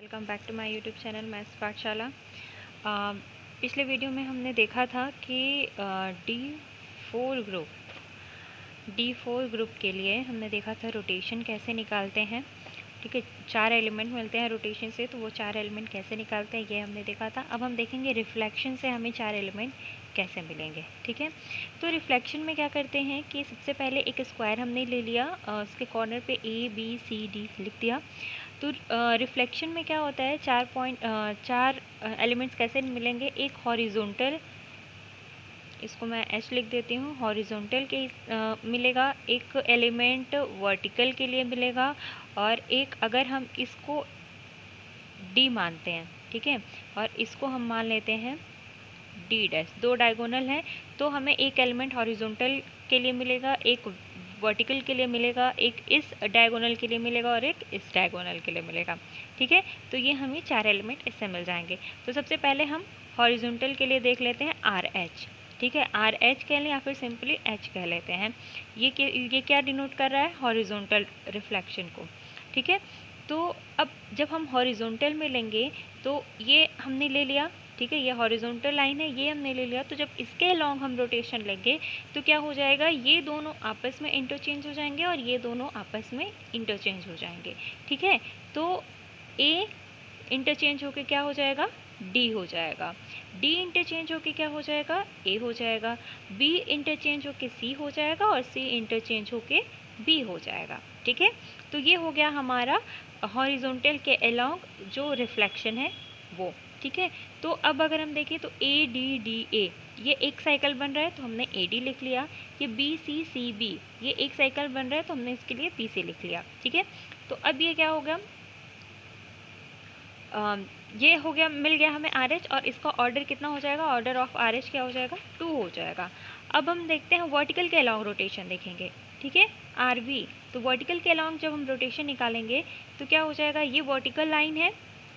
Welcome back to my YouTube channel maths Pathshala. पिछले video में हमने देखा था कि डी फोर ग्रुप के लिए हमने देखा था रोटेशन कैसे निकालते हैं। ठीक है, 4 एलिमेंट मिलते हैं रोटेशन से, तो वो 4 एलिमेंट कैसे निकालते हैं ये हमने देखा था। अब हम देखेंगे रिफ्लेक्शन से हमें 4 एलिमेंट कैसे मिलेंगे। ठीक है, तो रिफ्लेक्शन में क्या करते हैं कि सबसे पहले एक स्क्वायर हमने ले लिया, उसके कॉर्नर पे ABCD लिख दिया। तो रिफ्लेक्शन में क्या होता है, 4 एलिमेंट्स कैसे मिलेंगे। एक हॉरिजॉन्टल, इसको मैं H लिख देती हूँ, हॉरिजॉन्टल के मिलेगा, एक एलिमेंट वर्टिकल के लिए मिलेगा, और एक अगर हम इसको D मानते हैं, ठीक है, और इसको हम मान लेते हैं D'। 2 डायगोनल हैं तो हमें एक एलिमेंट हॉरिजॉन्टल के लिए मिलेगा, एक वर्टिकल के लिए मिलेगा, एक इस डायगोनल के लिए मिलेगा और एक इस डायगोनल के लिए मिलेगा। ठीक है, तो ये हमें 4 एलिमेंट इससे मिल जाएंगे। तो सबसे पहले हम हॉरिजॉन्टल के लिए देख लेते हैं RH। ठीक है, RH कह लें या फिर सिंपली H कह लेते हैं। ये क्या डिनोट कर रहा है, हॉरिजॉन्टल रिफ्लेक्शन को। ठीक है, तो अब जब हम हॉरिजॉन्टल में लेंगे तो ये हमने ले लिया, ठीक है, ये हॉरिजॉन्टल लाइन है, ये हमने ले लिया। तो जब इसके अलॉन्ग हम रोटेशन लेंगे तो क्या हो जाएगा, ये दोनों आपस में इंटरचेंज हो जाएंगे और ये दोनों आपस में इंटरचेंज हो जाएंगे। ठीक है, तो A इंटरचेंज होके क्या हो जाएगा, D हो जाएगा। D इंटरचेंज होके क्या हो जाएगा, A हो जाएगा। B इंटरचेंज होके C हो जाएगा और C इंटरचेंज होके B हो जाएगा। ठीक है, तो ये हो गया हमारा हॉरिजॉन्टल के अलॉन्ग जो रिफ्लेक्शन है वो। ठीक है, तो अब अगर हम देखें तो ADDA ये एक साइकिल बन रहा है तो हमने AD लिख लिया। ये BCCB ये एक साइकिल बन रहा है तो हमने इसके लिए BC लिख लिया। ठीक है, तो अब ये क्या हो गया, ये हो गया, मिल गया हमें RH, और इसका ऑर्डर कितना हो जाएगा, ऑर्डर ऑफ RH क्या हो जाएगा, 2 हो जाएगा। अब हम देखते हैं वर्टिकल के अलॉन्ग रोटेशन देखेंगे। ठीक है, RV, तो वर्टिकल के अलॉन्ग जब हम रोटेशन निकालेंगे तो क्या हो जाएगा, ये वर्टिकल लाइन है।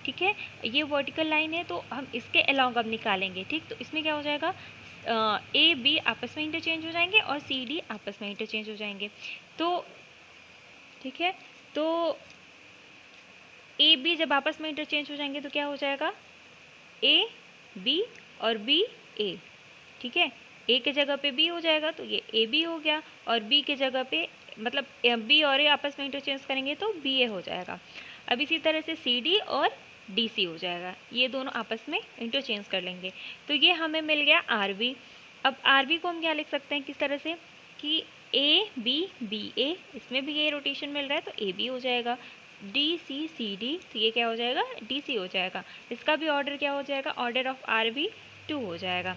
ठीक है, ये वर्टिकल लाइन है तो हम इसके अलॉन्ग अब निकालेंगे। ठीक, तो इसमें क्या हो जाएगा, AB आपस में इंटरचेंज हो जाएंगे और CD आपस में इंटरचेंज हो जाएंगे। तो ठीक है, तो AB जब आपस में इंटरचेंज हो जाएंगे तो क्या हो जाएगा, AB और BA। ठीक है, A के जगह पे B हो जाएगा तो ये AB हो गया, और B के जगह पे मतलब B और A आपस में इंटरचेंज करेंगे तो BA हो जाएगा। अब इसी तरह से CD और DC हो जाएगा, ये दोनों आपस में इंटरचेंज कर लेंगे। तो ये हमें मिल गया RV। अब RV को हम क्या लिख सकते हैं, किस तरह से कि ABBA, इसमें भी ये रोटेशन मिल रहा है तो AB हो जाएगा। DCCD, तो ये क्या हो जाएगा, DC हो जाएगा। इसका भी ऑर्डर क्या हो जाएगा, ऑर्डर ऑफ RV 2 हो जाएगा।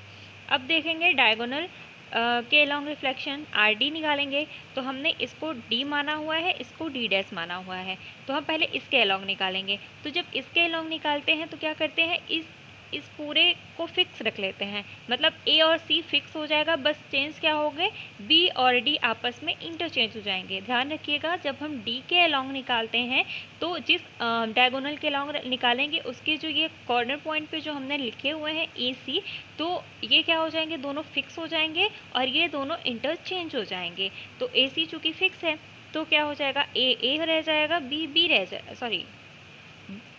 अब देखेंगे डायगोनल के अलॉन्ग रिफ्लेक्शन RD निकालेंगे। तो हमने इसको D माना हुआ है, इसको D' माना हुआ है, तो हम पहले इसके अलॉन्ग निकालेंगे। तो जब इसके अलॉन्ग निकालते हैं तो क्या करते हैं, इस पूरे को फिक्स रख लेते हैं, मतलब A और C फिक्स हो जाएगा, बस चेंज क्या हो गए, B और D आपस में इंटरचेंज हो जाएंगे। ध्यान रखिएगा, जब हम D के अलॉन्ग निकालते हैं तो जिस डायगोनल के अलॉन्ग निकालेंगे उसके जो ये कॉर्नर पॉइंट पे जो हमने लिखे हुए हैं AC, तो ये क्या हो जाएंगे, दोनों फिक्स हो जाएंगे और ये दोनों इंटरचेंज हो जाएंगे। तो AC चूँकि फिक्स है तो क्या हो जाएगा, A रह जाएगा, B रह जाएगा, सॉरी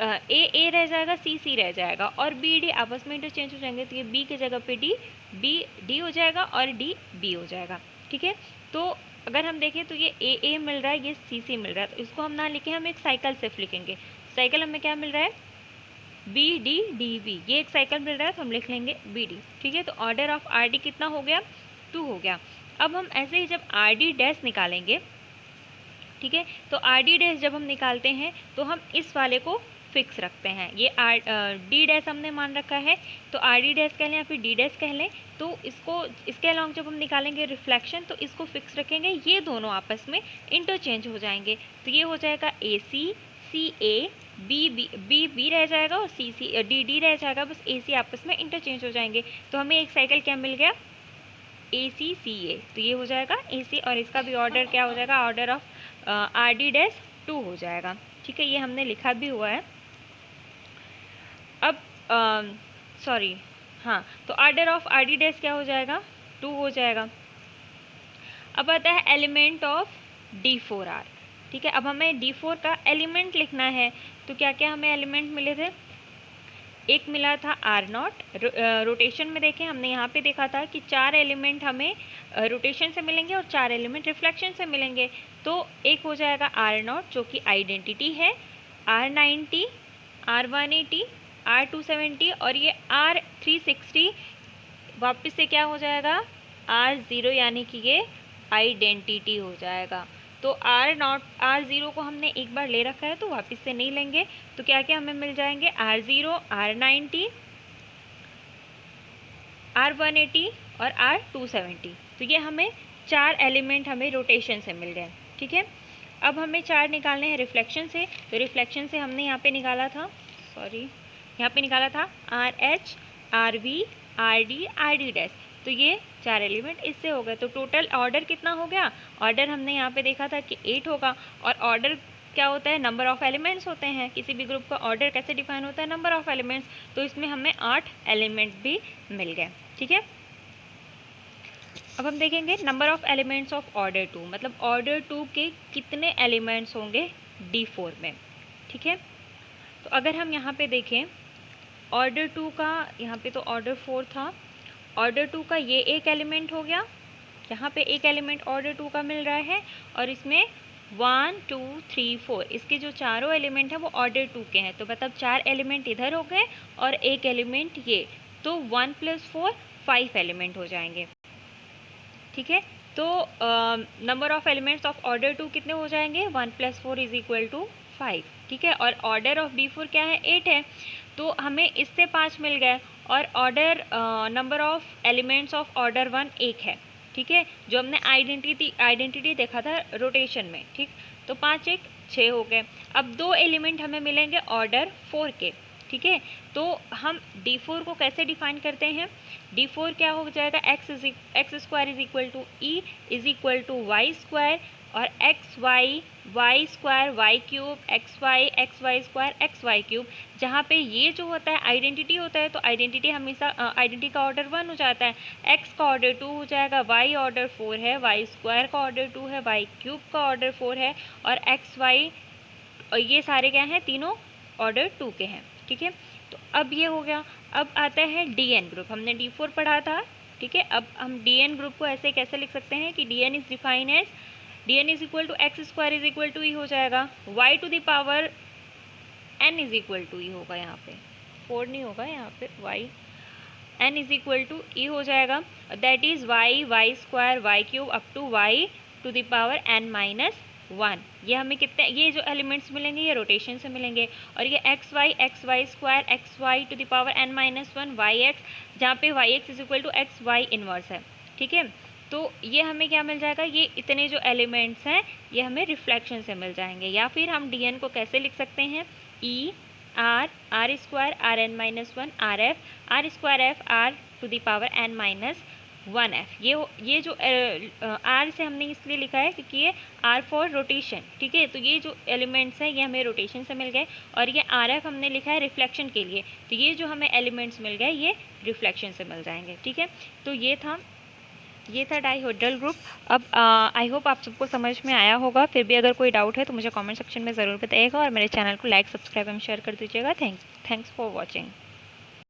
A रह जाएगा, C रह जाएगा, और B D आपस में इंटरचेंज हो जाएंगे। तो ये B के जगह पे B D हो जाएगा और D B हो जाएगा। ठीक है, तो अगर हम देखें तो ये A मिल रहा है, ये C मिल रहा है, तो इसको हम ना लिखें, हम एक साइकिल सिर्फ लिखेंगे। साइकिल हमें क्या मिल रहा है, BD ये एक साइकिल मिल रहा है तो हम लिख लेंगे BD। ठीक है, तो ऑर्डर ऑफ RD कितना हो गया, 2 हो गया। अब हम ऐसे ही जब RD' निकालेंगे, ठीक है, तो RD' जब हम निकालते हैं तो हम इस वाले को फिक्स रखते हैं। ये D' हमने मान रखा है तो RD' कह लें या फिर D' कह लें, तो इसको इसके अलॉन्ग जब हम निकालेंगे रिफ्लेक्शन तो इसको फिक्स रखेंगे, ये दोनों आपस में इंटरचेंज हो जाएंगे। तो ये हो जाएगा AC CA B रह जाएगा और D रह जाएगा, बस AC आपस में इंटरचेंज हो जाएंगे। तो हमें एक साइकिल क्या मिल गया, ACCA, तो ये हो जाएगा AC, और इसका भी ऑर्डर क्या हो जाएगा, ऑर्डर ऑफ RD' 2 हो जाएगा। ठीक है, ये हमने लिखा भी हुआ है। अब सॉरी, हाँ, तो ऑर्डर ऑफ RD' क्या हो जाएगा, 2 हो जाएगा। अब आता है एलिमेंट ऑफ D4R। ठीक है, अब हमें D4 का एलिमेंट लिखना है, तो तो क्या क्या हमें एलिमेंट मिले थे, एक मिला था आर नॉट, रोटेशन में देखें हमने यहाँ पे देखा था कि 4 एलिमेंट हमें रोटेशन से मिलेंगे और 4 एलिमेंट रिफ्लेक्शन से मिलेंगे। तो एक हो जाएगा आर नॉट जो कि आइडेंटिटी है, R90, R180, R270 और ये R360 वापस से क्या हो जाएगा, R0, यानी कि ये आइडेंटिटी हो जाएगा। तो R0 को हमने एक बार ले रखा है तो वापस से नहीं लेंगे। तो क्या क्या हमें मिल जाएंगे, R0, R90, R180 और R270। तो ये हमें 4 एलिमेंट हमें रोटेशन से मिल गए, ठीक है। अब हमें 4 निकालने हैं रिफ्लेक्शन से। तो रिफ्लेक्शन से हमने यहाँ पे निकाला था, RH, RV, RD, RD dash. तो ये 4 एलिमेंट इससे हो गए। तो टोटल ऑर्डर कितना हो गया, ऑर्डर हमने यहाँ पे देखा था कि 8 होगा। और ऑर्डर क्या होता है, नंबर ऑफ़ एलिमेंट्स होते हैं। किसी भी ग्रुप का ऑर्डर कैसे डिफाइन होता है, नंबर ऑफ़ एलिमेंट्स। तो इसमें हमें 8 एलिमेंट भी मिल गए, ठीक है। अब हम देखेंगे number of elements of order 2, मतलब ऑर्डर 2 के कितने एलिमेंट्स होंगे D4 में, ठीक है। तो अगर हम यहाँ पे देखें ऑर्डर 2 का, यहाँ पे तो ऑर्डर 4 था, ऑर्डर 2 का ये एक एलिमेंट हो गया, यहाँ पे एक एलिमेंट ऑर्डर 2 का मिल रहा है और इसमें 1 2 3 4 इसके जो चारों एलिमेंट हैं वो ऑर्डर 2 के हैं। तो मतलब 4 एलिमेंट इधर हो गए और एक एलिमेंट ये, तो 1 + 4 5 एलिमेंट हो जाएंगे, ठीक है। तो number of elements of order 2 कितने हो जाएंगे, 1 + 4 = 5, ठीक है। और ऑर्डर ऑफ D4 क्या है, 8 है। तो हमें इससे 5 मिल गए और order number of elements of order 1 1 है, ठीक है, जो हमने आइडेंटिटी देखा था रोटेशन में, ठीक। तो 5 1 6 हो गए। अब 2 एलिमेंट हमें मिलेंगे ऑर्डर 4 के, ठीक है। तो हम D4 को कैसे डिफाइन करते हैं, D4 क्या हो जाएगा, x² = E = y² और y² y³ xy² जहाँ पे ये जो होता है आइडेंटिटी होता है, तो आइडेंटिटी हमेशा आइडेंटिटी का ऑर्डर 1 हो जाता है, x का ऑर्डर 2 हो जाएगा, y ऑर्डर 4 है, y² का ऑर्डर 2 है, y³ का ऑर्डर 4 है और xy ये सारे क्या हैं, तीनों ऑर्डर 2 के हैं, ठीक है। तो अब ये हो गया। अब आता है DN ग्रुप, हमने D4 पढ़ा था, ठीक है। अब हम DN ग्रुप को ऐसे कैसे लिख सकते हैं कि DN is define as DN = x² = E हो जाएगा, y⁴ n = E होगा, यहाँ पे 4 नहीं होगा, यहाँ पे n = E हो जाएगा। That is y² y³ up to y⁴n - 1। ये हमें कितने, ये जो एलिमेंट्स मिलेंगे ये रोटेशन से मिलेंगे। और ये xy xy² xy⁴n - 1 yx, जहाँ पे yx = xy इन्वर्स है, ठीक है। तो ये हमें क्या मिल जाएगा, ये इतने जो एलिमेंट्स हैं ये हमें रिफ्लेक्शन से मिल जाएंगे। या फिर हम DN को कैसे लिख सकते हैं, E R R² Rn - 1 RF R²f R⁴n - 1f। ये जो R से हमने इसलिए लिखा है क्योंकि ये R फॉर रोटेशन, ठीक है। तो ये जो एलिमेंट्स हैं ये हमें रोटेशन से मिल गए और ये RF हमने लिखा है रिफ्लेक्शन के लिए। तो ये जो हमें एलिमेंट्स मिल गए ये रिफ्लेक्शन से मिल जाएंगे, ठीक है। तो ये था डाइहेड्रल ग्रुप। अब आई होप आप सबको समझ में आया होगा। फिर भी अगर कोई डाउट है तो मुझे कमेंट सेक्शन में ज़रूर बताइएगा और मेरे चैनल को लाइक, सब्सक्राइब एंड शेयर कर दीजिएगा। Thanks for watching.